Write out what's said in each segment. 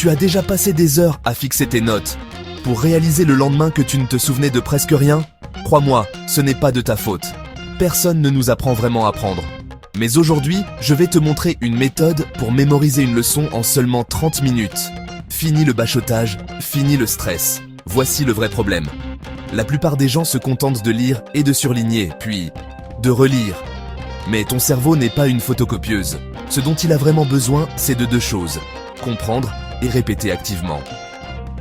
Tu as déjà passé des heures à fixer tes notes pour réaliser le lendemain que tu ne te souvenais de presque rien? Crois-moi, ce n'est pas de ta faute. Personne ne nous apprend vraiment à apprendre. Mais aujourd'hui, je vais te montrer une méthode pour mémoriser une leçon en seulement 30 minutes. Fini le bachotage, fini le stress. Voici le vrai problème. La plupart des gens se contentent de lire et de surligner, puis de relire. Mais ton cerveau n'est pas une photocopieuse. Ce dont il a vraiment besoin, c'est de deux choses: comprendre et répéter activement.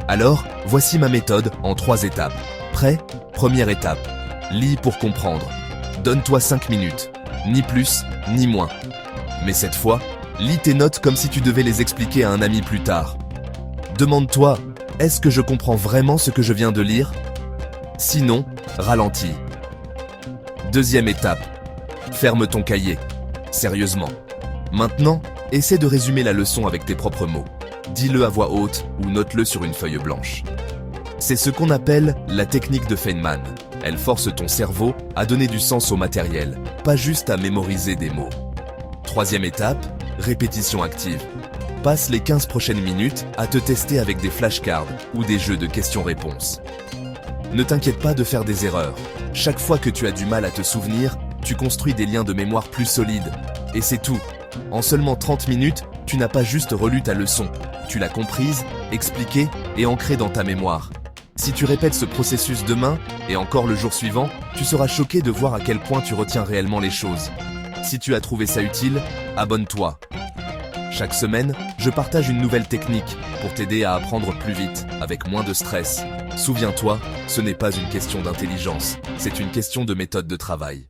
Alors, voici ma méthode en 3 étapes. Prêt? Première étape. Lis pour comprendre. Donne-toi 5 minutes. Ni plus, ni moins. Mais cette fois, lis tes notes comme si tu devais les expliquer à un ami plus tard. Demande-toi, est-ce que je comprends vraiment ce que je viens de lire? Sinon, ralentis. Deuxième étape. Ferme ton cahier. Sérieusement. Maintenant, essaie de résumer la leçon avec tes propres mots. Dis-le à voix haute ou note-le sur une feuille blanche. C'est ce qu'on appelle la technique de Feynman. Elle force ton cerveau à donner du sens au matériel, pas juste à mémoriser des mots. Troisième étape, répétition active. Passe les 15 prochaines minutes à te tester avec des flashcards ou des jeux de questions-réponses. Ne t'inquiète pas de faire des erreurs. Chaque fois que tu as du mal à te souvenir, tu construis des liens de mémoire plus solides. Et c'est tout. En seulement 30 minutes, tu n'as pas juste relu ta leçon. Tu l'as comprise, expliquée et ancrée dans ta mémoire. Si tu répètes ce processus demain et encore le jour suivant, tu seras choqué de voir à quel point tu retiens réellement les choses. Si tu as trouvé ça utile, abonne-toi. Chaque semaine, je partage une nouvelle technique pour t'aider à apprendre plus vite, avec moins de stress. Souviens-toi, ce n'est pas une question d'intelligence, c'est une question de méthode de travail.